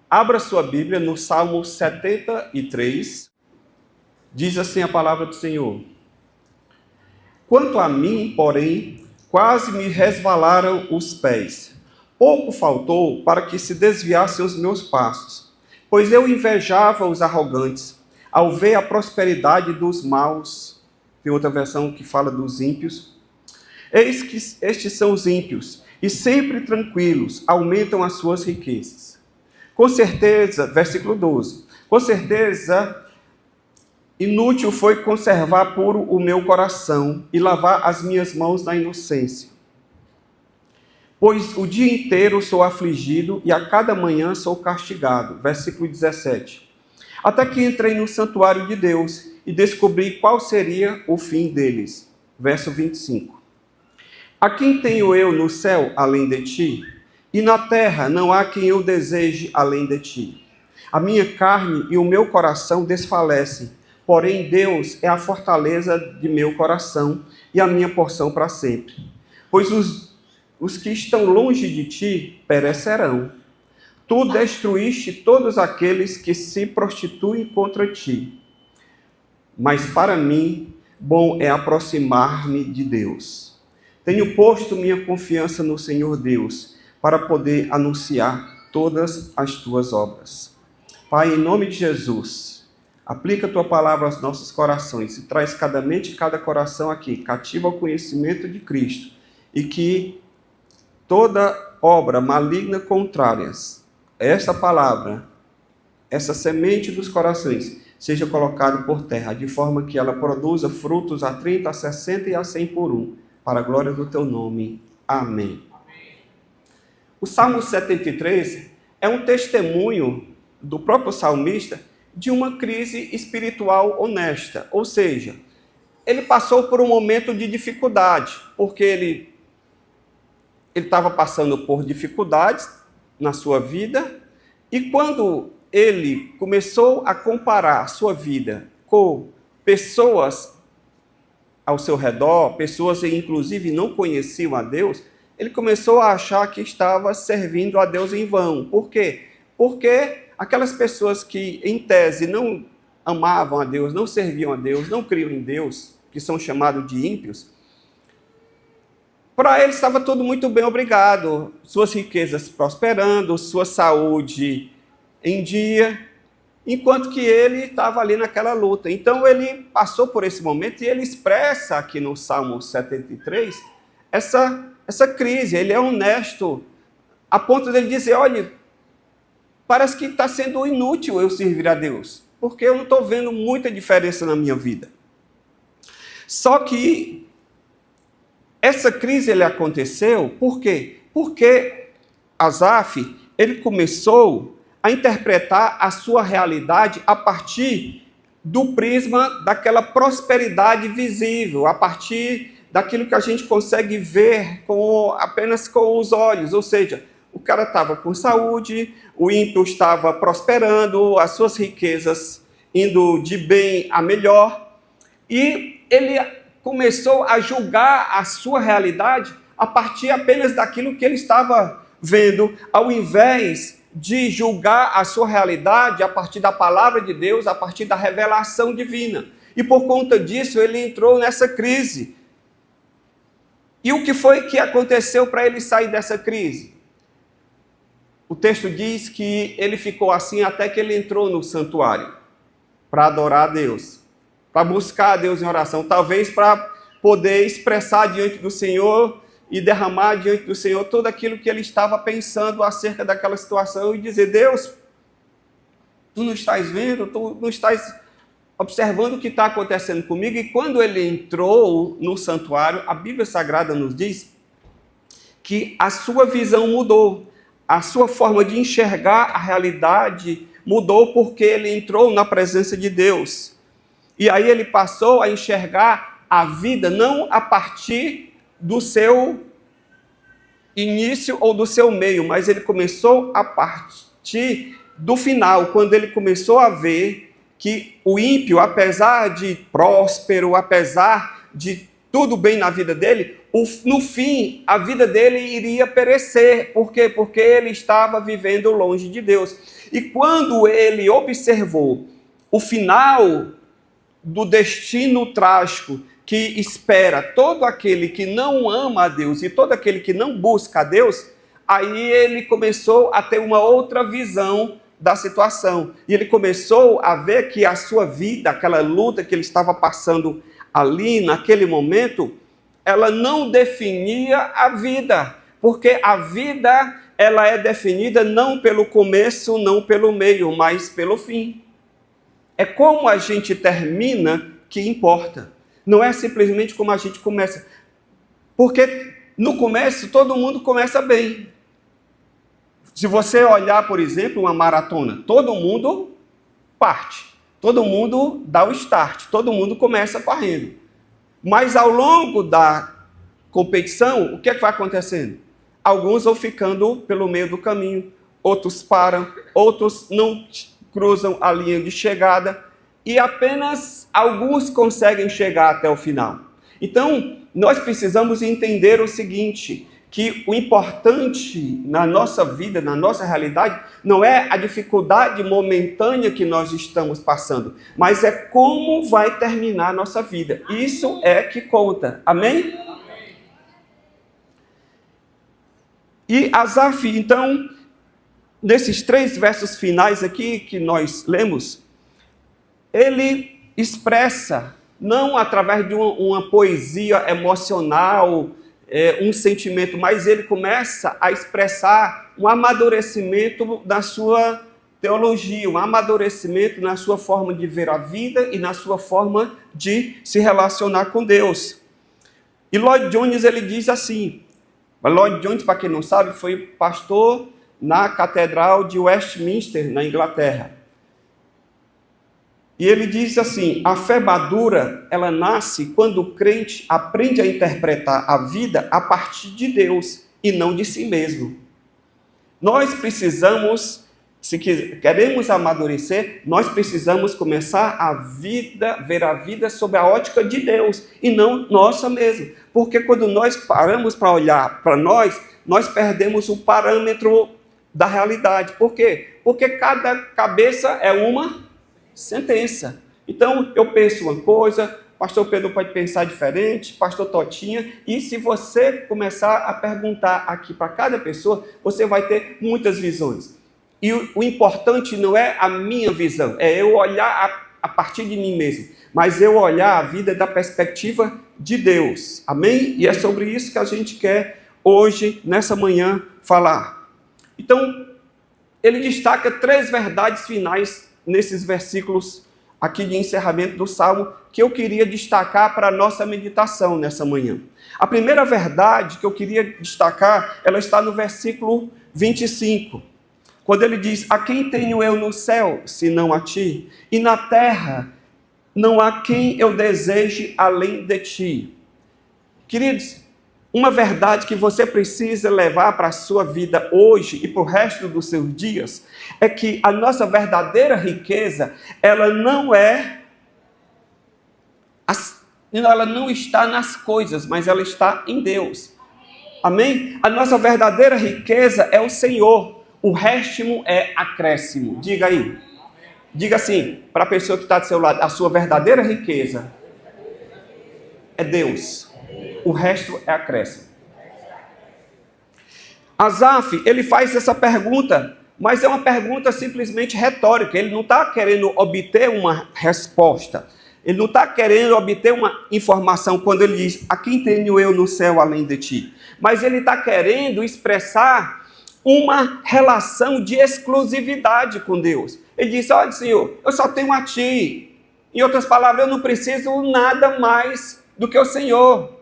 Abra sua Bíblia no Salmo 73, diz assim a palavra do Senhor. Quanto a mim, porém, quase me resvalaram os pés. Pouco faltou para que se desviassem os meus passos, pois eu invejava os arrogantes, ao ver a prosperidade dos maus. Tem outra versão que fala dos ímpios. Eis que estes são os ímpios, e sempre tranquilos, aumentam as suas riquezas. Com certeza, versículo 12, com certeza, inútil foi conservar puro o meu coração e lavar as minhas mãos na inocência. Pois o dia inteiro sou afligido e a cada manhã sou castigado. Versículo 17. Até que entrei no santuário de Deus e descobri qual seria o fim deles. Verso 25. A quem tenho eu no céu além de ti? E na terra não há quem eu deseje além de ti. A minha carne e o meu coração desfalecem, porém Deus é a fortaleza de meu coração e a minha porção para sempre. Pois os que estão longe de ti perecerão. Tu destruíste todos aqueles que se prostituem contra ti. Mas para mim, bom é aproximar-me de Deus. Tenho posto minha confiança no Senhor Deus, para poder anunciar todas as tuas obras. Pai, em nome de Jesus, aplica a tua palavra aos nossos corações e traz cada mente e cada coração aqui, cativa ao conhecimento de Cristo, e que toda obra maligna contrária, essa palavra, essa semente dos corações, seja colocada por terra, de forma que ela produza frutos a 30, a 60 e a 100 por um, para a glória do teu nome. Amém. O Salmo 73 é um testemunho do próprio salmista de uma crise espiritual honesta, ou seja, ele passou por um momento de dificuldade, porque ele estava passando por dificuldades na sua vida, e quando ele começou a comparar a sua vida com pessoas ao seu redor, pessoas que inclusive não conheciam a Deus, ele começou a achar que estava servindo a Deus em vão. Por quê? Porque aquelas pessoas que, em tese, não amavam a Deus, não serviam a Deus, não criam em Deus, que são chamados de ímpios, para ele estava tudo muito bem, obrigado. Suas riquezas prosperando, sua saúde em dia, enquanto que ele estava ali naquela luta. Então ele passou por esse momento e ele expressa aqui no Salmo 73 essa crise. Ele é honesto a ponto de ele dizer, olha, parece que está sendo inútil eu servir a Deus, porque eu não estou vendo muita diferença na minha vida. Só que essa crise ele aconteceu, por quê? Porque Asaf, ele começou a interpretar a sua realidade a partir do prisma daquela prosperidade visível, a partir daquilo que a gente consegue ver apenas com os olhos, ou seja, o cara estava com saúde, o ímpio estava prosperando, as suas riquezas indo de bem a melhor, e ele começou a julgar a sua realidade a partir apenas daquilo que ele estava vendo, ao invés de julgar a sua realidade a partir da palavra de Deus, a partir da revelação divina. E por conta disso ele entrou nessa crise. E o que foi que aconteceu para ele sair dessa crise? O texto diz que ele ficou assim até que ele entrou no santuário para adorar a Deus, para buscar a Deus em oração, talvez para poder expressar diante do Senhor e derramar diante do Senhor tudo aquilo que ele estava pensando acerca daquela situação e dizer, Deus, tu não estás vendo, tu não estás observando o que está acontecendo comigo. E quando ele entrou no santuário, a Bíblia Sagrada nos diz que a sua visão mudou, a sua forma de enxergar a realidade mudou, porque ele entrou na presença de Deus. E aí ele passou a enxergar a vida não a partir do seu início ou do seu meio, mas ele começou a partir do final, quando ele começou a ver que o ímpio, apesar de próspero, apesar de tudo bem na vida dele, no fim, a vida dele iria perecer. Por quê? Porque ele estava vivendo longe de Deus. E quando ele observou o final do destino trágico que espera todo aquele que não ama a Deus e todo aquele que não busca a Deus, aí ele começou a ter uma outra visão da situação. E ele começou a ver que a sua vida, aquela luta que ele estava passando ali, naquele momento, ela não definia a vida. Porque a vida, ela é definida não pelo começo, não pelo meio, mas pelo fim. É como a gente termina que importa. Não é simplesmente como a gente começa. Porque no começo, todo mundo começa bem. Se você olhar, por exemplo, uma maratona, todo mundo parte. Todo mundo dá o start. Todo mundo começa correndo. Mas ao longo da competição, o que é que vai acontecendo? Alguns vão ficando pelo meio do caminho. Outros param. Outros não cruzam a linha de chegada. E apenas alguns conseguem chegar até o final. Então, nós precisamos entender o seguinte, que o importante na nossa vida, na nossa realidade, não é a dificuldade momentânea que nós estamos passando, mas é como vai terminar a nossa vida. Isso é que conta. Amém? E Asaf, então, nesses 3 versos finais aqui que nós lemos, ele expressa, não através de uma poesia emocional, um sentimento, mas ele começa a expressar um amadurecimento da sua teologia, um amadurecimento na sua forma de ver a vida e na sua forma de se relacionar com Deus. E Lloyd Jones, ele diz assim, Lloyd Jones, para quem não sabe, foi pastor na Catedral de Westminster, na Inglaterra. E ele diz assim, a fé madura, ela nasce quando o crente aprende a interpretar a vida a partir de Deus e não de si mesmo. Nós precisamos, se queremos amadurecer, nós precisamos começar a ver a vida sob a ótica de Deus e não nossa mesmo. Porque quando nós paramos para olhar para nós perdemos o parâmetro da realidade. Por quê? Porque cada cabeça é uma sentença. Então, eu penso uma coisa, pastor Pedro pode pensar diferente, pastor Totinha, e se você começar a perguntar aqui para cada pessoa, você vai ter muitas visões. E o importante não é a minha visão, é eu olhar a partir de mim mesmo, mas eu olhar a vida da perspectiva de Deus. Amém? E é sobre isso que a gente quer hoje, nessa manhã, falar. Então, ele destaca 3 verdades finais nesses versículos aqui de encerramento do Salmo, que eu queria destacar para a nossa meditação nessa manhã. A primeira verdade que eu queria destacar, ela está no versículo 25, quando ele diz, a quem tenho eu no céu, senão a ti? E na terra, não há quem eu deseje além de ti. Queridos, uma verdade que você precisa levar para a sua vida hoje e para o resto dos seus dias é que a nossa verdadeira riqueza, ela não está nas coisas, mas ela está em Deus. Amém? A nossa verdadeira riqueza é o Senhor. O resto é acréscimo. Diga aí. Diga assim para a pessoa que está do seu lado, a sua verdadeira riqueza é Deus. O resto é acréscimo. Asaf, ele faz essa pergunta, mas é uma pergunta simplesmente retórica. Ele não está querendo obter uma resposta. Ele não está querendo obter uma informação quando ele diz, a quem tenho eu no céu além de ti? Mas ele está querendo expressar uma relação de exclusividade com Deus. Ele diz, olha Senhor, eu só tenho a ti. Em outras palavras, eu não preciso nada mais do que o Senhor.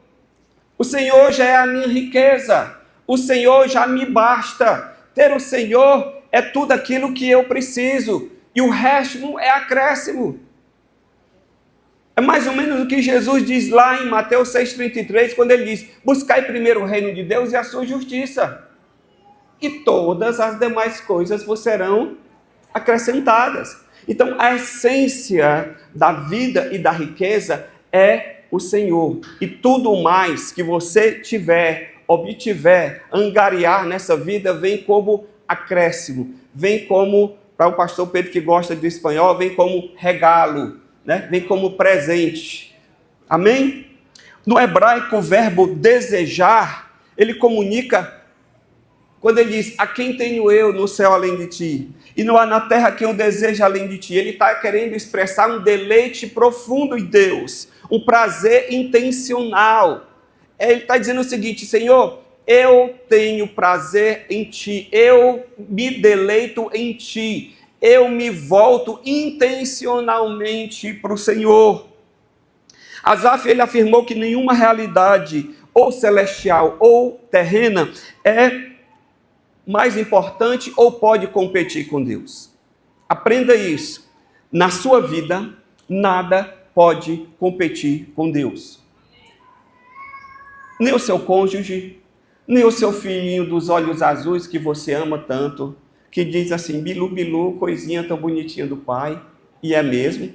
O Senhor já é a minha riqueza. O Senhor já me basta. Ter o Senhor é tudo aquilo que eu preciso. E o resto é acréscimo. É mais ou menos o que Jesus diz lá em Mateus 6,33, quando ele diz, buscai primeiro o reino de Deus e a sua justiça. E todas as demais coisas vos serão acrescentadas. Então, a essência da vida e da riqueza é o Senhor. E tudo mais que você tiver, obtiver, angariar nessa vida, vem como acréscimo, vem como, para o pastor Pedro que gosta de espanhol, vem como regalo, né? Vem como presente. Amém? No hebraico, o verbo desejar, ele comunica, quando ele diz, a quem tenho eu no céu além de ti? E não há na terra quem eu deseja além de ti. Ele está querendo expressar um deleite profundo em Deus, um prazer intencional. Ele está dizendo o seguinte, Senhor, eu tenho prazer em ti, eu me deleito em ti, eu me volto intencionalmente para o Senhor. Asaf, ele afirmou que nenhuma realidade, ou celestial ou terrena, é mais importante ou pode competir com Deus. Aprenda isso. Na sua vida, nada pode competir com Deus. Nem o seu cônjuge, nem o seu filhinho dos olhos azuis que você ama tanto, que diz assim, bilu, bilu, coisinha tão bonitinha do pai, e é mesmo.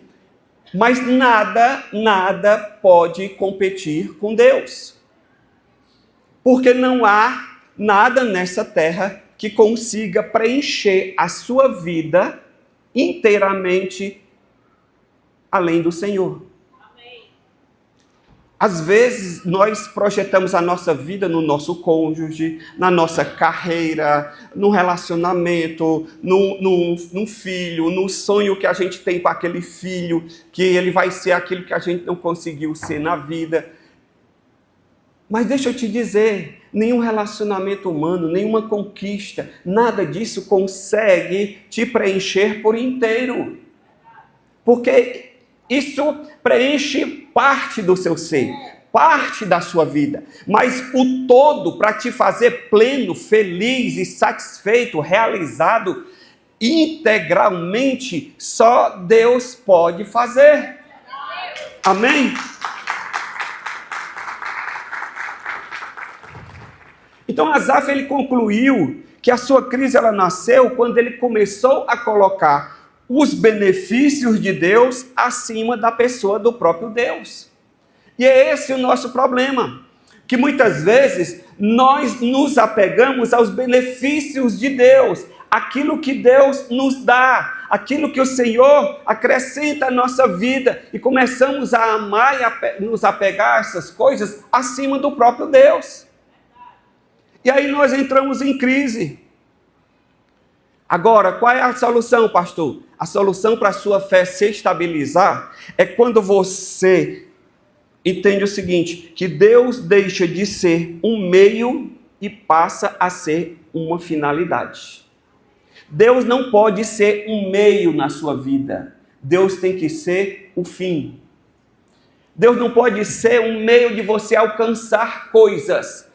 Mas nada pode competir com Deus. Porque não há nada nessa terra que consiga preencher a sua vida inteiramente além do Senhor. Amém. Às vezes, nós projetamos a nossa vida no nosso cônjuge, na nossa carreira, no relacionamento, num filho, no sonho que a gente tem com aquele filho, que ele vai ser aquilo que a gente não conseguiu ser na vida. Mas deixa eu te dizer, nenhum relacionamento humano, nenhuma conquista, nada disso consegue te preencher por inteiro. Porque isso preenche parte do seu ser, parte da sua vida. Mas o todo, para te fazer pleno, feliz e satisfeito, realizado integralmente, só Deus pode fazer. Amém? Então Asaf, ele concluiu que a sua crise ela nasceu quando ele começou a colocar os benefícios de Deus acima da pessoa do próprio Deus. E é esse o nosso problema, que muitas vezes nós nos apegamos aos benefícios de Deus, aquilo que Deus nos dá, aquilo que o Senhor acrescenta à nossa vida, e começamos a amar e nos apegar a essas coisas acima do próprio Deus. E aí nós entramos em crise. Agora, qual é a solução, pastor? A solução para a sua fé se estabilizar é quando você entende o seguinte, que Deus deixa de ser um meio e passa a ser uma finalidade. Deus não pode ser um meio na sua vida. Deus tem que ser o fim. Deus não pode ser um meio de você alcançar coisas.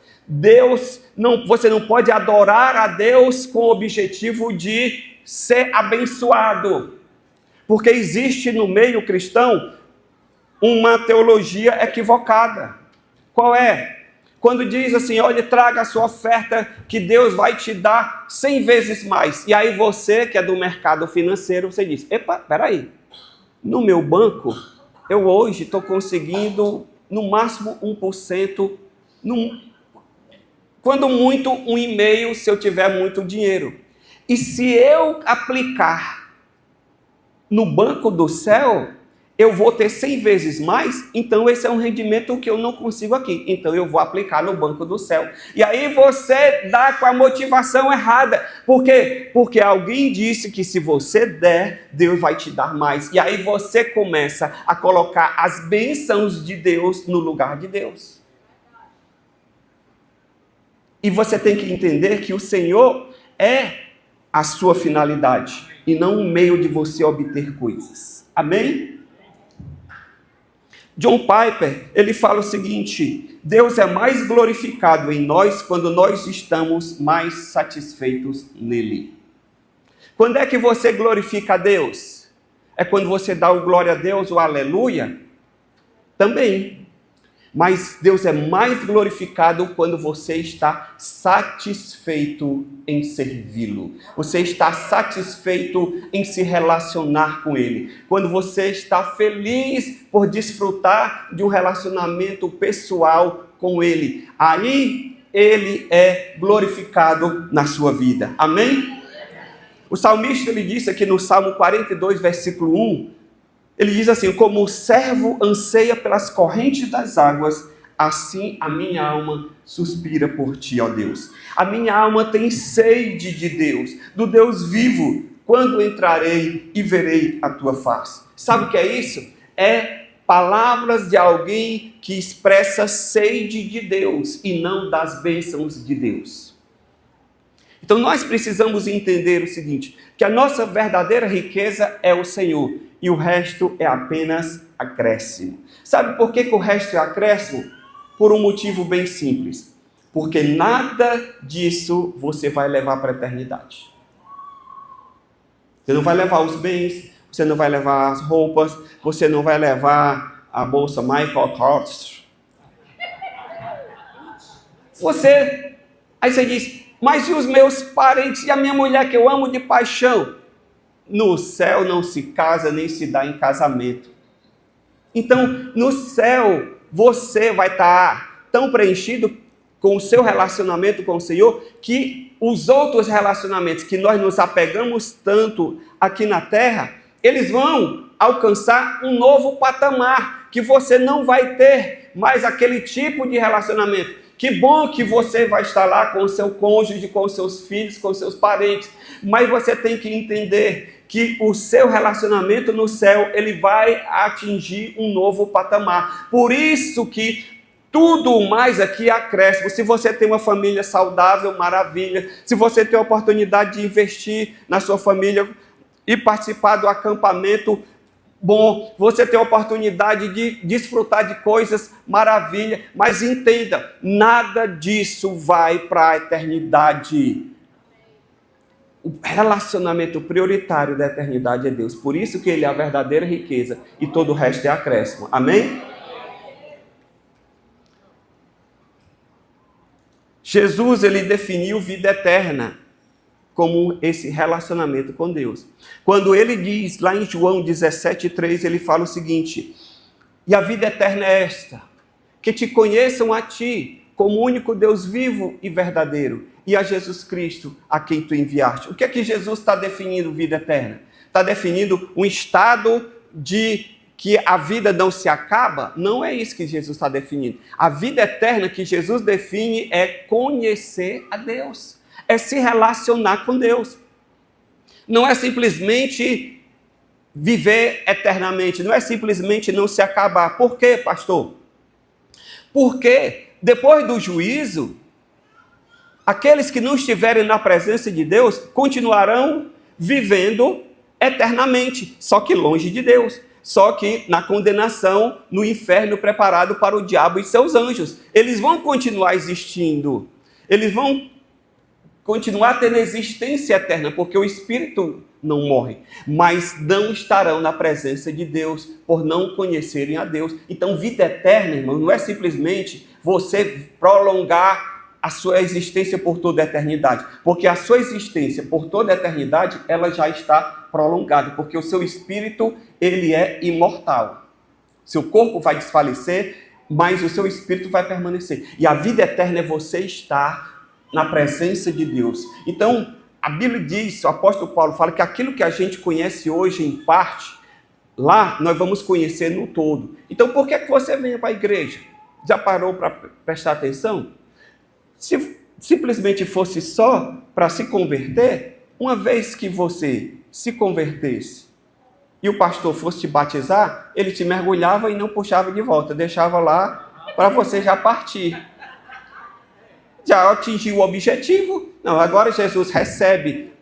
Você não pode adorar a Deus com o objetivo de ser abençoado. Porque existe no meio cristão uma teologia equivocada. Qual é? Quando diz assim, olha, traga a sua oferta que Deus vai te dar 100 vezes mais. E aí você, que é do mercado financeiro, você diz, epa, peraí, no meu banco, eu hoje estou conseguindo no máximo 1%, quando muito 1,5% se eu tiver muito dinheiro. E se eu aplicar no banco do céu, eu vou ter 100 vezes mais, então esse é um rendimento que eu não consigo aqui. Então eu vou aplicar no banco do céu. E aí você dá com a motivação errada. Por quê? Porque alguém disse que se você der, Deus vai te dar mais. E aí você começa a colocar as bênçãos de Deus no lugar de Deus. E você tem que entender que o Senhor é a sua finalidade e não um meio de você obter coisas. Amém? John Piper, ele fala o seguinte, Deus é mais glorificado em nós quando nós estamos mais satisfeitos nele. Quando é que você glorifica a Deus? É quando você dá o glória a Deus, o aleluia? Também. Mas Deus é mais glorificado quando você está satisfeito em servi-lo. Você está satisfeito em se relacionar com Ele. Quando você está feliz por desfrutar de um relacionamento pessoal com Ele. Aí Ele é glorificado na sua vida. Amém? O salmista, ele disse aqui no Salmo 42, versículo 1, ele diz assim: como o servo anseia pelas correntes das águas, assim a minha alma suspira por ti, ó Deus. A minha alma tem sede de Deus, do Deus vivo. Quando entrarei e verei a tua face. Sabe o que é isso? É palavras de alguém que expressa sede de Deus e não das bênçãos de Deus. Então nós precisamos entender o seguinte, que a nossa verdadeira riqueza é o Senhor e o resto é apenas acréscimo. Sabe por que o resto é acréscimo? Por um motivo bem simples. Porque nada disso você vai levar para a eternidade. Você não vai levar os bens, você não vai levar as roupas, você não vai levar a bolsa Michael Kors. Aí você diz, mas e os meus parentes e a minha mulher que eu amo de paixão? No céu não se casa nem se dá em casamento. Então, no céu, você vai estar tão preenchido com o seu relacionamento com o Senhor, que os outros relacionamentos que nós nos apegamos tanto aqui na terra, eles vão alcançar um novo patamar, que você não vai ter mais aquele tipo de relacionamento. Que bom que você vai estar lá com o seu cônjuge, com os seus filhos, com os seus parentes, mas você tem que entender que o seu relacionamento no céu, ele vai atingir um novo patamar. Por isso que tudo mais aqui acresce. Se você tem uma família saudável, maravilha. Se você tem a oportunidade de investir na sua família e participar do acampamento, bom, você tem a oportunidade de desfrutar de coisas, maravilha. Mas entenda, nada disso vai para a eternidade. O relacionamento prioritário da eternidade é Deus. Por isso que Ele é a verdadeira riqueza e todo o resto é acréscimo. Amém? Jesus, ele definiu vida eterna como esse relacionamento com Deus. Quando ele diz, lá em João 17,3, ele fala o seguinte: e a vida eterna é esta, que te conheçam a ti, como único Deus vivo e verdadeiro, e a Jesus Cristo, a quem tu enviaste. O que é que Jesus está definindo vida eterna? Está definindo um estado de que a vida não se acaba? Não é isso que Jesus está definindo. A vida eterna que Jesus define é conhecer a Deus, é se relacionar com Deus. Não é simplesmente viver eternamente, não é simplesmente não se acabar. Por quê, pastor? Porque depois do juízo, aqueles que não estiverem na presença de Deus continuarão vivendo eternamente, só que longe de Deus. Só que na condenação, no inferno preparado para o diabo e seus anjos. Eles vão continuar existindo. Eles vão continuar tendo existência eterna, porque o Espírito não morre. Mas não estarão na presença de Deus, por não conhecerem a Deus. Então, vida eterna, irmão, não é simplesmente você prolongar a sua existência por toda a eternidade. Porque a sua existência por toda a eternidade, ela já está prolongada. Porque o seu espírito, ele é imortal. Seu corpo vai desfalecer, mas o seu espírito vai permanecer. E a vida eterna é você estar na presença de Deus. Então, a Bíblia diz, o apóstolo Paulo fala que aquilo que a gente conhece hoje em parte, lá nós vamos conhecer no todo. Então, por que você vem para a igreja? Já parou para prestar atenção? Se simplesmente fosse só para se converter, uma vez que você se convertesse e o pastor fosse te batizar, ele te mergulhava e não puxava de volta, deixava lá para você já partir. Já atingiu o objetivo? Não, agora Jesus recebe,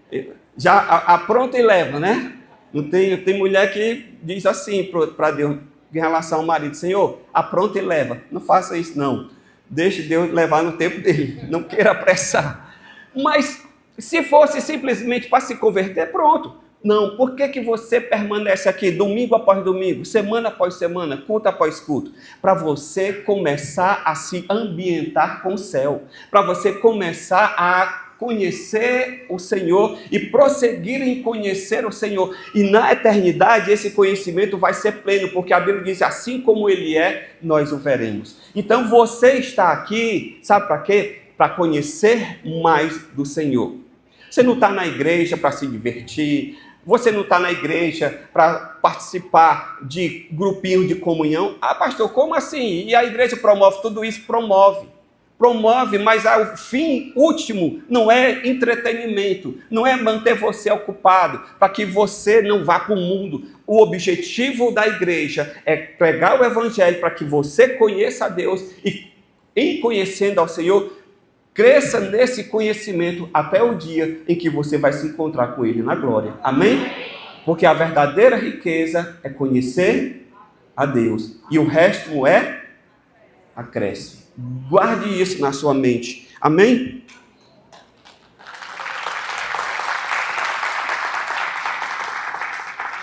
já apronta e leva, né? Não tem mulher que diz assim para Deus em relação ao marido: Senhor, apronta e leva. Não faça isso, não. Deixe Deus levar no tempo dele, não queira apressar. Mas se fosse simplesmente para se converter, pronto. Não, por que você permanece aqui domingo após domingo, semana após semana, culto após culto? Para você começar a se ambientar com o céu, para você começar a conhecer o Senhor e prosseguir em conhecer o Senhor. E na eternidade esse conhecimento vai ser pleno, porque a Bíblia diz, assim como Ele é, nós o veremos. Então você está aqui, sabe para quê? Para conhecer mais do Senhor. Você não está na igreja para se divertir, você não está na igreja para participar de grupinho de comunhão. Ah, pastor, como assim? E a igreja promove tudo isso? Promove, mas o fim último não é entretenimento, não é manter você ocupado, para que você não vá para o mundo. O objetivo da igreja é pregar o evangelho para que você conheça a Deus e, em conhecendo ao Senhor, cresça nesse conhecimento até o dia em que você vai se encontrar com Ele na glória. Amém? Porque a verdadeira riqueza é conhecer a Deus. E o resto acresce. Guarde isso na sua mente. Amém?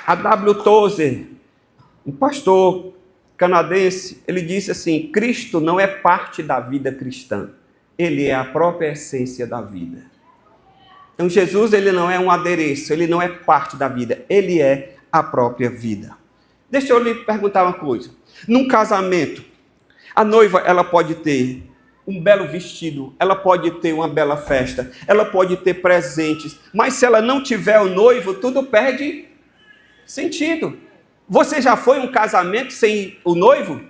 A W. Tozer, um pastor canadense, ele disse assim: Cristo não é parte da vida cristã. Ele é a própria essência da vida. Então Jesus, ele não é um adereço, ele não é parte da vida, ele é a própria vida. Deixa eu lhe perguntar uma coisa. Num casamento, a noiva, ela pode ter um belo vestido, ela pode ter uma bela festa, ela pode ter presentes, mas se ela não tiver o noivo, tudo perde sentido. Você já foi um casamento sem o noivo?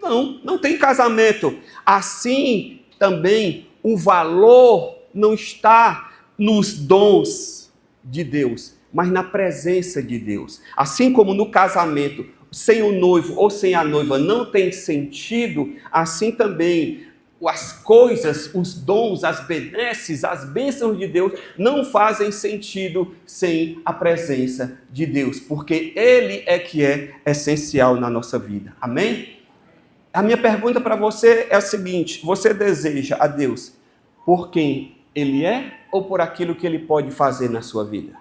Não tem casamento. Assim, também o valor não está nos dons de Deus, mas na presença de Deus. Assim como no casamento, sem o noivo ou sem a noiva não tem sentido, assim também as coisas, os dons, as benesses, as bênçãos de Deus não fazem sentido sem a presença de Deus, porque Ele é que é essencial na nossa vida. Amém? A minha pergunta para você é a seguinte: você deseja a Deus por quem Ele é ou por aquilo que Ele pode fazer na sua vida?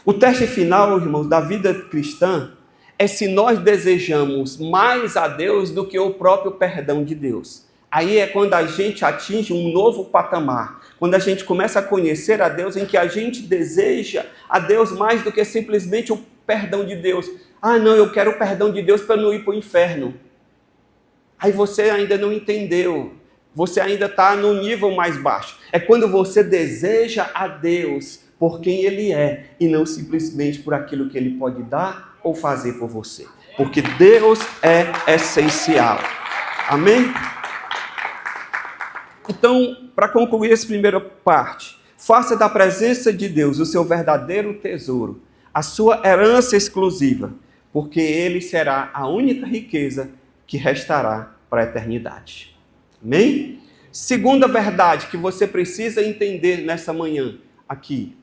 O teste final, irmãos, da vida cristã é se nós desejamos mais a Deus do que o próprio perdão de Deus. Aí é quando a gente atinge um novo patamar, quando a gente começa a conhecer a Deus, em que a gente deseja a Deus mais do que simplesmente o perdão de Deus. Ah, não, eu quero o perdão de Deus para não ir para o inferno. Aí você ainda não entendeu, você ainda está no nível mais baixo. É quando você deseja a Deus por quem Ele é e não simplesmente por aquilo que Ele pode dar ou fazer por você. Porque Deus é essencial. Amém? Então, para concluir essa primeira parte, faça da presença de Deus o seu verdadeiro tesouro, a sua herança exclusiva, porque Ele será a única riqueza que restará para a eternidade. Amém? Segunda verdade que você precisa entender nessa manhã aqui,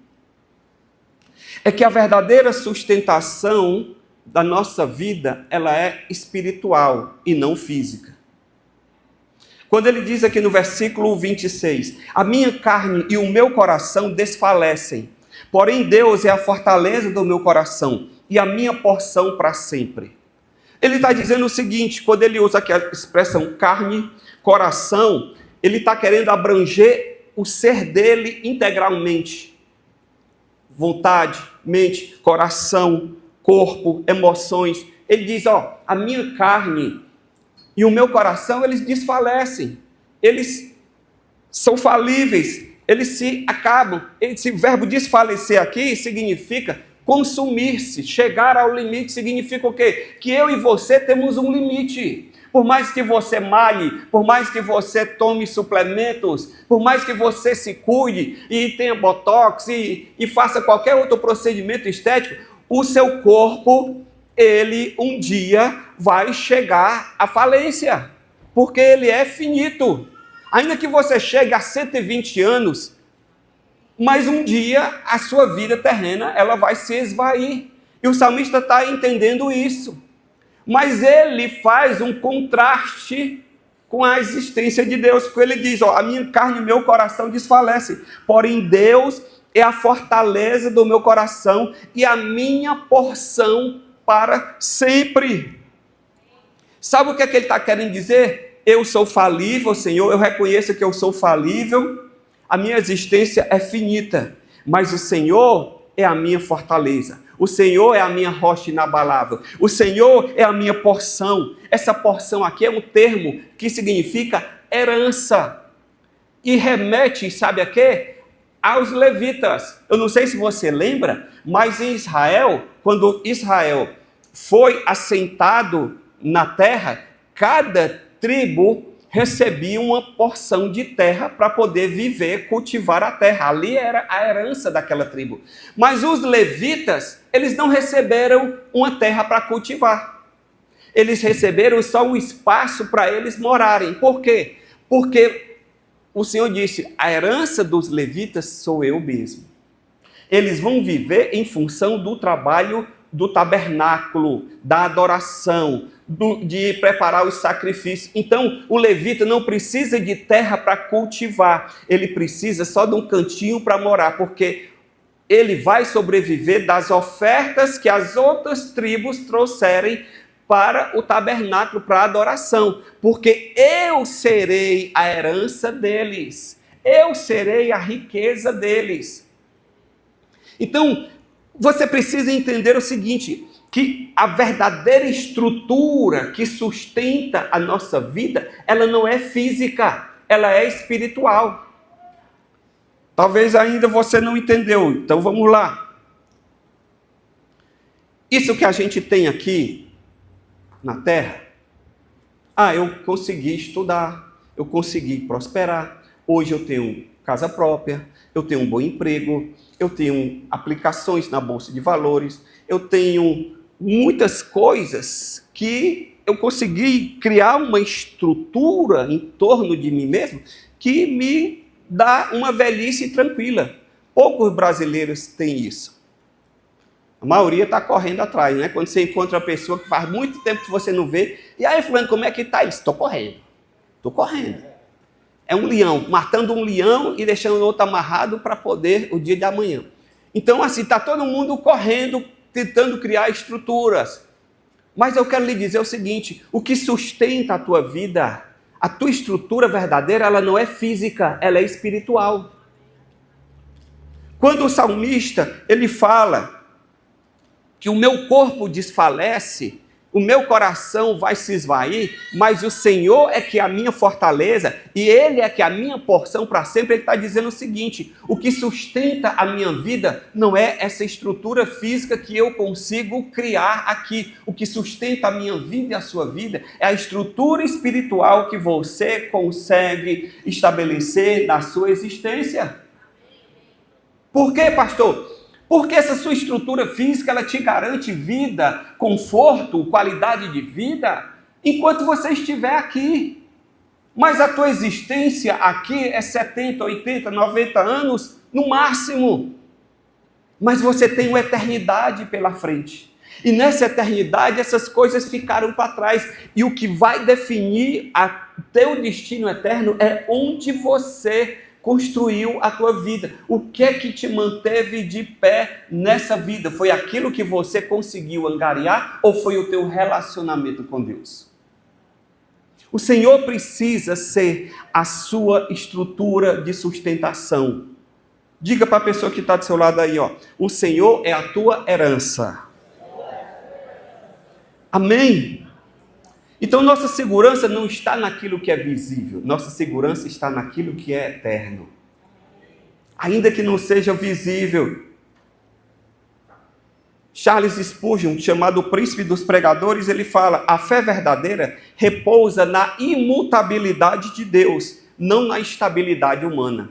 é que a verdadeira sustentação da nossa vida, ela é espiritual e não física. Quando ele diz aqui no versículo 26, a minha carne e o meu coração desfalecem, porém Deus é a fortaleza do meu coração e a minha porção para sempre. Ele está dizendo o seguinte, quando ele usa aqui a expressão carne, coração, ele está querendo abranger o ser dele integralmente. Vontade, mente, coração, corpo, emoções. Ele diz, a minha carne e o meu coração, eles desfalecem. Eles são falíveis, eles se acabam. Esse verbo desfalecer aqui significa consumir-se, chegar ao limite, significa o quê? Que eu e você temos um limite. Por mais que você malhe, por mais que você tome suplementos, por mais que você se cuide e tenha botox e faça qualquer outro procedimento estético, o seu corpo, ele um dia vai chegar à falência, porque ele é finito. Ainda que você chegue a 120 anos, mas um dia a sua vida terrena ela vai se esvair. E o salmista está entendendo isso. Mas ele faz um contraste com a existência de Deus, porque ele diz, a minha carne e meu coração desfalecem, porém Deus é a fortaleza do meu coração e a minha porção para sempre. Sabe o que é que ele está querendo dizer? Eu sou falível, Senhor, eu reconheço que eu sou falível, a minha existência é finita, mas o Senhor é a minha fortaleza. O Senhor é a minha rocha inabalável. O Senhor é a minha porção. Essa porção aqui é um termo que significa herança. E remete, sabe a quê? Aos levitas. Eu não sei se você lembra, mas em Israel, quando Israel foi assentado na terra, cada tribo recebia uma porção de terra para poder viver, cultivar a terra. Ali era a herança daquela tribo. Mas os levitas, eles não receberam uma terra para cultivar. Eles receberam só um espaço para eles morarem. Por quê? Porque o Senhor disse, a herança dos levitas sou eu mesmo. Eles vão viver em função do trabalho do tabernáculo, da adoração, de preparar os sacrifícios. Então, o levita não precisa de terra para cultivar, ele precisa só de um cantinho para morar, porque ele vai sobreviver das ofertas que as outras tribos trouxerem para o tabernáculo, para a adoração, porque eu serei a herança deles, eu serei a riqueza deles. Então, você precisa entender o seguinte, que a verdadeira estrutura que sustenta a nossa vida, ela não é física, ela é espiritual. Talvez ainda você não entendeu, então vamos lá. Isso que a gente tem aqui na terra, eu consegui estudar, eu consegui prosperar, hoje eu tenho casa própria, eu tenho um bom emprego, eu tenho aplicações na Bolsa de Valores, eu tenho muitas coisas que eu consegui criar uma estrutura em torno de mim mesmo que me dá uma velhice tranquila. Poucos brasileiros têm isso. A maioria está correndo atrás, né? Quando você encontra uma pessoa que faz muito tempo que você não vê, e aí, fulano, como é que está isso? Estou correndo. É um leão, matando um leão e deixando o outro amarrado para poder o dia de amanhã. Então, assim, está todo mundo correndo, tentando criar estruturas. Mas eu quero lhe dizer o seguinte, o que sustenta a tua vida, a tua estrutura verdadeira, ela não é física, ela é espiritual. Quando o salmista, ele fala que o meu corpo desfalece, o meu coração vai se esvair, mas o Senhor é que é a minha fortaleza e Ele é que é a minha porção para sempre. Ele está dizendo o seguinte, o que sustenta a minha vida não é essa estrutura física que eu consigo criar aqui. O que sustenta a minha vida e a sua vida é a estrutura espiritual que você consegue estabelecer na sua existência. Por quê, pastor? Porque essa sua estrutura física, ela te garante vida, conforto, qualidade de vida, enquanto você estiver aqui. Mas a tua existência aqui é 70, 80, 90 anos, no máximo. Mas você tem uma eternidade pela frente. E nessa eternidade, essas coisas ficaram para trás. E o que vai definir teu destino eterno é onde você construiu a tua vida. O que é que te manteve de pé nessa vida? Foi aquilo que você conseguiu angariar ou foi o teu relacionamento com Deus? O Senhor precisa ser a sua estrutura de sustentação. Diga para a pessoa que está do seu lado aí, o Senhor é a tua herança. Amém? Então, nossa segurança não está naquilo que é visível. Nossa segurança está naquilo que é eterno. Ainda que não seja visível. Charles Spurgeon, chamado o príncipe dos pregadores, ele fala, a fé verdadeira repousa na imutabilidade de Deus, não na estabilidade humana.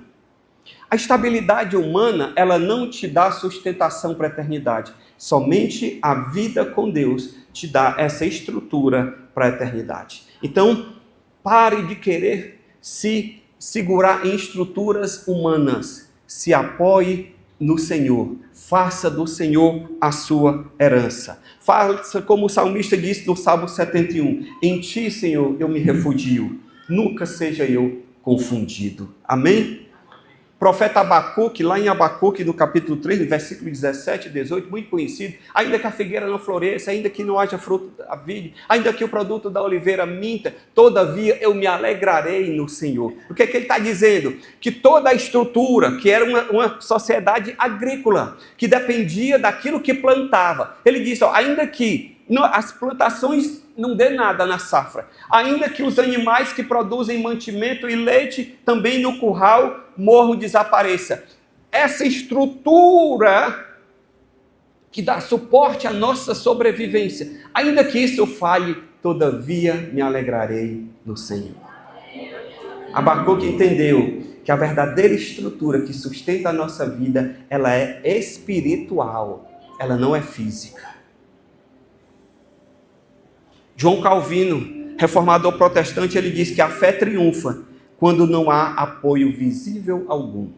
A estabilidade humana, ela não te dá sustentação para a eternidade. Somente a vida com Deus te dá essa estrutura para a eternidade. Então, pare de querer se segurar em estruturas humanas. Se apoie no Senhor. Faça do Senhor a sua herança. Faça como o salmista disse no Salmo 71. Em ti, Senhor, eu me refugio. Nunca seja eu confundido. Amém? profeta Abacuque, lá em Abacuque, no capítulo 3, no versículo 17 e 18, muito conhecido: ainda que a figueira não floresça, ainda que não haja fruto da vide, ainda que o produto da oliveira minta, todavia eu me alegrarei no Senhor. O que é que ele está dizendo? Que toda a estrutura, que era uma sociedade agrícola, que dependia daquilo que plantava, ele disse, ainda que as plantações não dê nada na safra, ainda que os animais que produzem mantimento e leite também no curral morram, desapareça. Essa estrutura que dá suporte à nossa sobrevivência, ainda que isso falhe, todavia me alegrarei no Senhor. Abacuque entendeu que a verdadeira estrutura que sustenta a nossa vida, ela é espiritual, ela não é física. João Calvino, reformador protestante, ele diz que a fé triunfa quando não há apoio visível algum.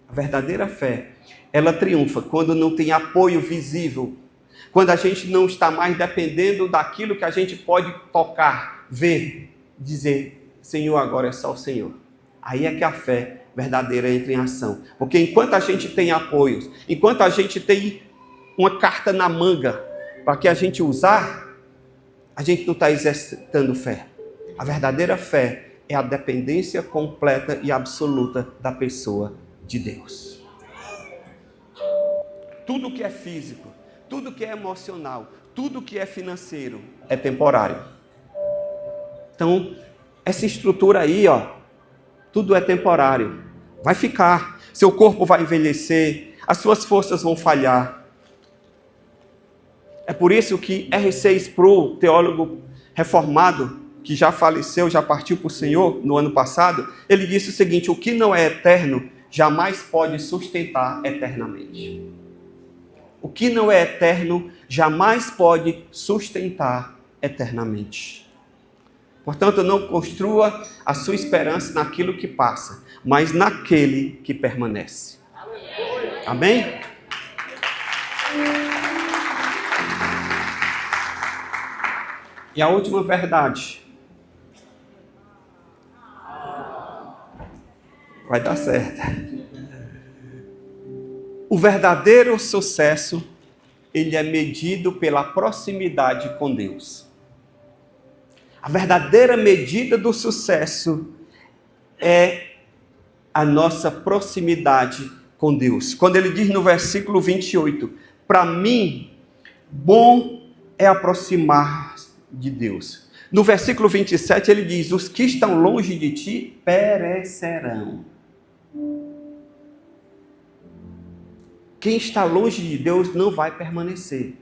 A verdadeira fé, ela triunfa quando não tem apoio visível, quando a gente não está mais dependendo daquilo que a gente pode tocar, ver, dizer, Senhor, agora é só o Senhor. Aí é que a fé verdadeira entra em ação. Porque enquanto a gente tem apoios, enquanto a gente tem uma carta na manga para que a gente usar, a gente não está exercitando fé. A verdadeira fé é a dependência completa e absoluta da pessoa de Deus. Tudo que é físico, tudo que é emocional, tudo que é financeiro é temporário. Então, essa estrutura aí, tudo é temporário. Vai ficar, seu corpo vai envelhecer, as suas forças vão falhar. É por isso que R.C. Sproul, teólogo reformado, que já faleceu, já partiu para o Senhor no ano passado, ele disse o seguinte: o que não é eterno jamais pode sustentar eternamente. O que não é eterno jamais pode sustentar eternamente. Portanto, não construa a sua esperança naquilo que passa, mas naquele que permanece. Amém? E a última verdade. Vai dar certo. O verdadeiro sucesso, ele é medido pela proximidade com Deus. A verdadeira medida do sucesso é a nossa proximidade com Deus. Quando ele diz no versículo 28, para mim, bom é aproximar de Deus. No versículo 27 ele diz, os que estão longe de ti perecerão. Quem está longe de Deus não vai permanecer.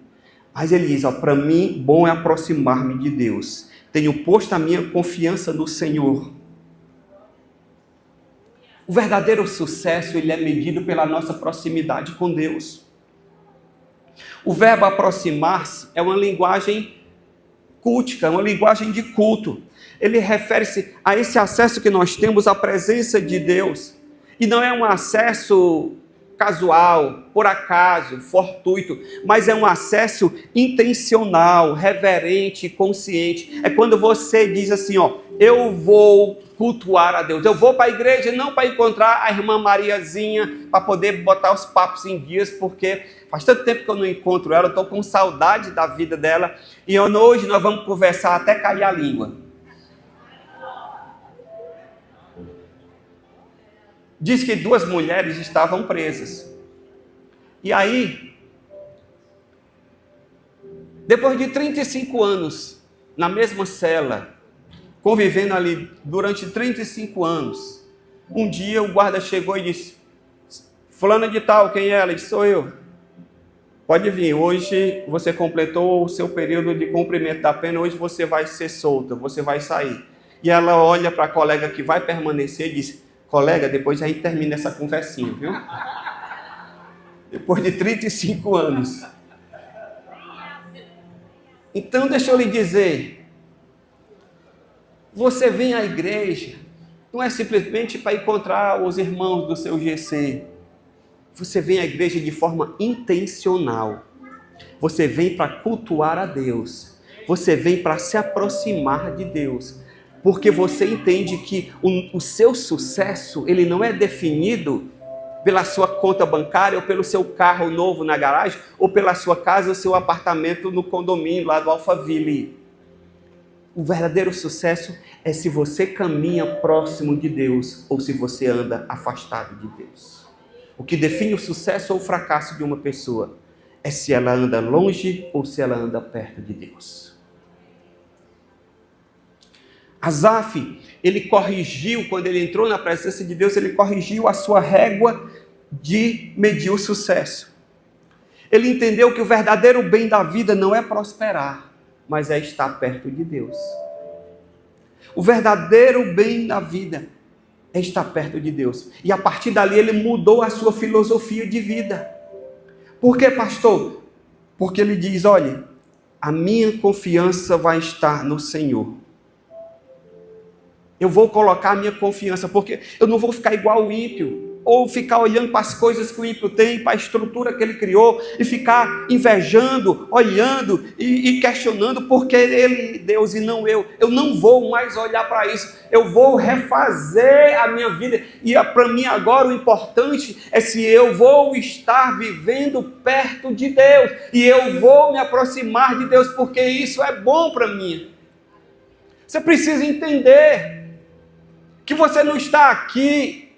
Mas ele diz, para mim, bom é aproximar-me de Deus. Tenho posto a minha confiança no Senhor. O verdadeiro sucesso, ele é medido pela nossa proximidade com Deus. O verbo aproximar-se é uma linguagem cultica, uma linguagem de culto. Ele refere-se a esse acesso que nós temos à presença de Deus. E não é um acesso casual, por acaso, fortuito, mas é um acesso intencional, reverente, consciente. É quando você diz assim, eu vou cultuar a Deus, eu vou para a igreja não para encontrar a irmã Mariazinha, para poder botar os papos em dias, porque faz tanto tempo que eu não encontro ela, eu estou com saudade da vida dela, e hoje nós vamos conversar até cair a língua. Diz que 2 mulheres estavam presas. E aí, depois de 35 anos, na mesma cela, convivendo ali durante 35 anos, um dia o guarda chegou e disse, fulana de tal, quem é ela? Ele disse, sou eu. Pode vir, hoje você completou o seu período de cumprimento da pena, hoje você vai ser solta, você vai sair. E ela olha para a colega que vai permanecer e diz, colega, depois a gente termina essa conversinha, viu? Depois de 35 anos. Então, deixa eu lhe dizer, você vem à igreja, não é simplesmente para encontrar os irmãos do seu GC. Você vem à igreja de forma intencional. Você vem para cultuar a Deus. Você vem para se aproximar de Deus. Porque você entende que o seu sucesso, ele não é definido pela sua conta bancária, ou pelo seu carro novo na garagem, ou pela sua casa, ou seu apartamento no condomínio lá do Alphaville. O verdadeiro sucesso é se você caminha próximo de Deus, ou se você anda afastado de Deus. O que define o sucesso ou o fracasso de uma pessoa é se ela anda longe ou se ela anda perto de Deus. Asaf, ele corrigiu, quando ele entrou na presença de Deus, ele corrigiu a sua régua de medir o sucesso. Ele entendeu que o verdadeiro bem da vida não é prosperar, mas é estar perto de Deus. O verdadeiro bem da vida é estar perto de Deus. E a partir dali ele mudou a sua filosofia de vida. Por quê, pastor? Porque ele diz, olha, a minha confiança vai estar no Senhor. Eu vou colocar a minha confiança, porque eu não vou ficar igual o ímpio, ou ficar olhando para as coisas que o ímpio tem, para a estrutura que ele criou, e ficar invejando, olhando e questionando, porque ele, Deus, e não eu. Eu não vou mais olhar para isso, eu vou refazer a minha vida, e para mim agora o importante é se eu vou estar vivendo perto de Deus, e eu vou me aproximar de Deus, porque isso é bom para mim. Você precisa entender que você não está aqui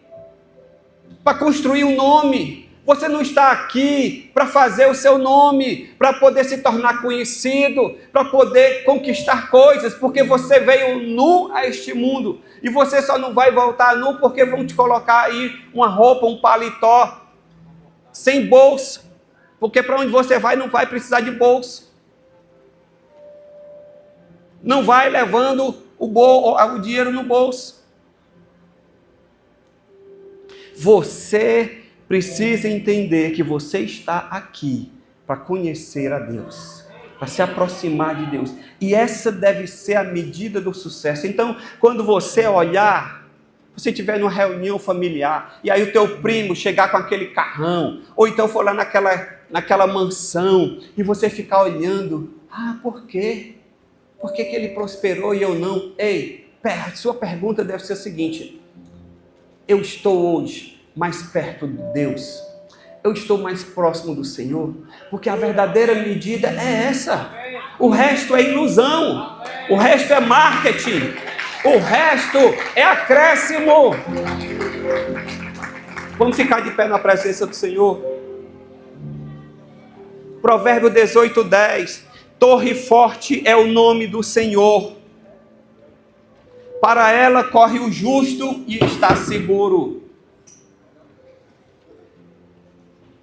para construir um nome, você não está aqui para fazer o seu nome, para poder se tornar conhecido, para poder conquistar coisas, porque você veio nu a este mundo, e você só não vai voltar nu porque vão te colocar aí uma roupa, um paletó, sem bolso, porque para onde você vai não vai precisar de bolso, não vai levando o dinheiro no bolso. Você precisa entender que você está aqui para conhecer a Deus, para se aproximar de Deus. E essa deve ser a medida do sucesso. Então, quando você olhar, você estiver numa reunião familiar, e aí o teu primo chegar com aquele carrão, ou então for lá naquela mansão, e você ficar olhando, por quê? Por que ele prosperou e eu não? Ei, sua pergunta deve ser a seguinte: eu estou hoje mais perto de Deus? Eu estou mais próximo do Senhor? Porque a verdadeira medida é essa. O resto é ilusão. O resto é marketing. O resto é acréscimo. Vamos ficar de pé na presença do Senhor. Provérbio 18:10. Torre forte é o nome do Senhor. Para ela corre o justo e está seguro.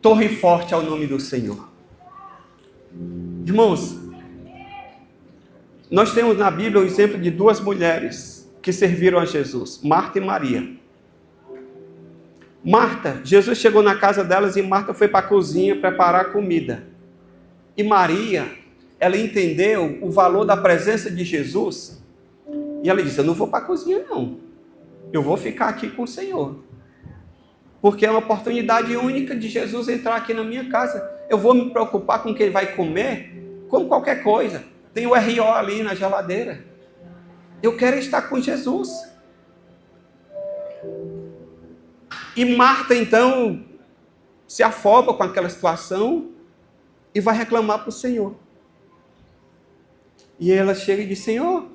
Torre forte é o nome do Senhor. Irmãos, nós temos na Bíblia o exemplo de duas mulheres que serviram a Jesus, Marta e Maria. Marta, Jesus chegou na casa delas e Marta foi para a cozinha preparar comida. E Maria, ela entendeu o valor da presença de Jesus. E ela disse, eu não vou para a cozinha não, eu vou ficar aqui com o Senhor, porque é uma oportunidade única de Jesus entrar aqui na minha casa. Eu vou me preocupar com o que ele vai comer, como qualquer coisa, tem o RO ali na geladeira, eu quero estar com Jesus. E Marta então se afoba com aquela situação e vai reclamar para o Senhor. E ela chega e diz, Senhor,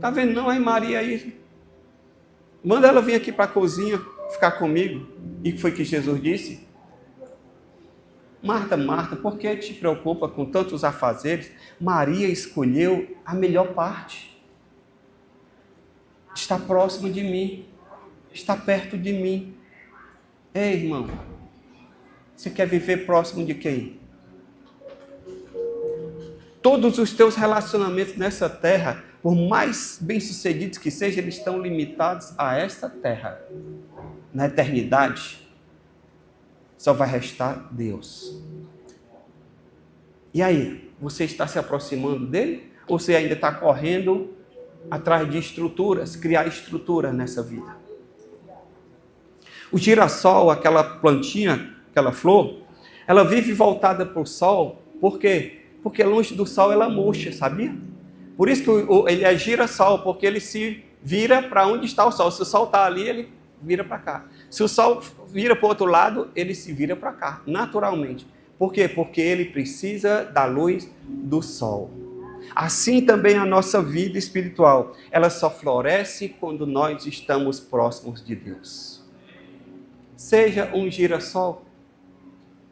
tá vendo não, aí Maria aí, manda ela vir aqui para a cozinha ficar comigo. E o que foi que Jesus disse? Marta, Marta, por que te preocupa com tantos afazeres? Maria escolheu a melhor parte. Está próximo de mim, está perto de mim. Ei, irmão, você quer viver próximo de quem? Todos os teus relacionamentos nessa terra, por mais bem-sucedidos que sejam, eles estão limitados a esta terra. Na eternidade, só vai restar Deus. E aí, você está se aproximando dele? Ou você ainda está correndo atrás de estruturas, criar estrutura nessa vida? O girassol, aquela plantinha, aquela flor, ela vive voltada para o sol. Por quê? Porque longe do sol ela murcha, sabia? Por isso que ele é girassol, porque ele se vira para onde está o sol. Se o sol está ali, ele vira para cá. Se o sol vira para o outro lado, ele se vira para cá, naturalmente. Por quê? Porque ele precisa da luz do sol. Assim também a nossa vida espiritual, ela só floresce quando nós estamos próximos de Deus. Seja um girassol,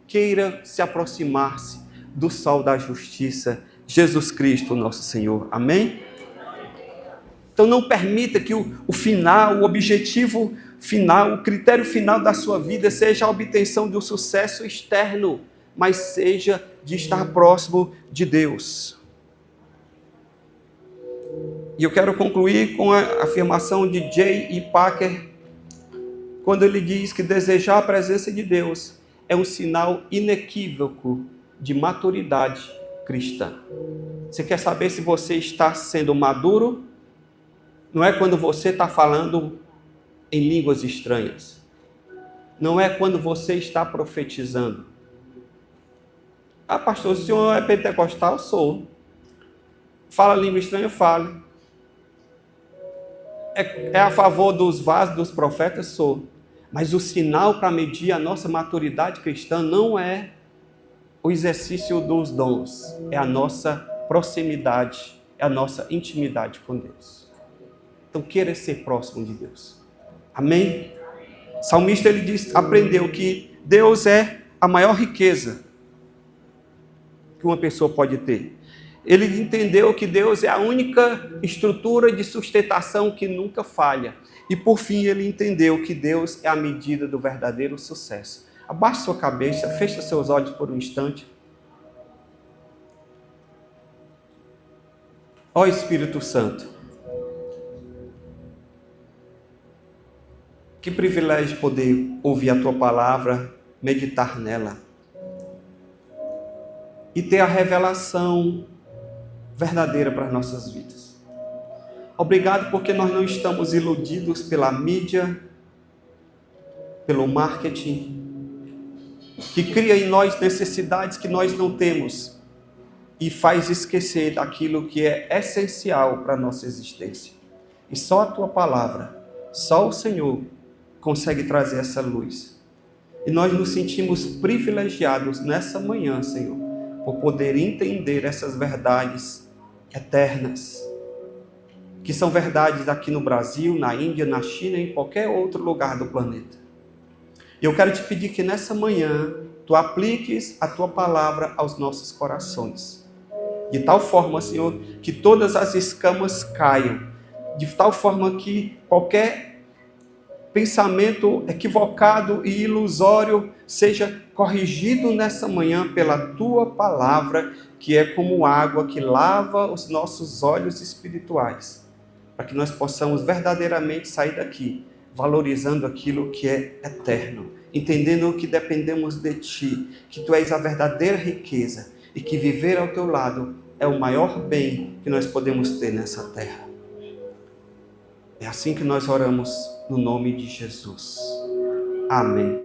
queira se aproximar-se do sol da justiça, Jesus Cristo, nosso Senhor. Amém? Então não permita que o final, o objetivo final, o critério final da sua vida seja a obtenção de um sucesso externo, mas seja de estar próximo de Deus. E eu quero concluir com a afirmação de J.I. Packer, quando ele diz que desejar a presença de Deus é um sinal inequívoco de maturidade cristã. Você quer saber se você está sendo maduro? Não é quando você está falando em línguas estranhas. Não é quando você está profetizando. Ah, pastor, o senhor é pentecostal? Sou. Fala língua estranha? Fale. É a favor dos vasos dos profetas? Sou. Mas o sinal para medir a nossa maturidade cristã não é o exercício dos dons, é a nossa proximidade, é a nossa intimidade com Deus. Então queira ser próximo de Deus. Amém? O salmista ele diz, aprendeu que Deus é a maior riqueza que uma pessoa pode ter. Ele entendeu que Deus é a única estrutura de sustentação que nunca falha. E por fim ele entendeu que Deus é a medida do verdadeiro sucesso. Abaixe sua cabeça, feche seus olhos por um instante. Ó Espírito Santo, que privilégio poder ouvir a Tua palavra, meditar nela e ter a revelação verdadeira para as nossas vidas. Obrigado porque nós não estamos iludidos pela mídia, pelo marketing, que cria em nós necessidades que nós não temos e faz esquecer daquilo que é essencial para a nossa existência. E só a Tua palavra, só o Senhor consegue trazer essa luz. E nós nos sentimos privilegiados nessa manhã, Senhor, por poder entender essas verdades eternas, que são verdades aqui no Brasil, na Índia, na China e em qualquer outro lugar do planeta. E eu quero te pedir que nessa manhã Tu apliques a Tua palavra aos nossos corações. De tal forma, Senhor, que todas as escamas caiam. De tal forma que qualquer pensamento equivocado e ilusório seja corrigido nessa manhã pela Tua palavra, que é como água que lava os nossos olhos espirituais, para que nós possamos verdadeiramente sair daqui valorizando aquilo que é eterno, entendendo que dependemos de Ti, que Tu és a verdadeira riqueza e que viver ao Teu lado é o maior bem que nós podemos ter nessa terra. É assim que nós oramos no nome de Jesus. Amém.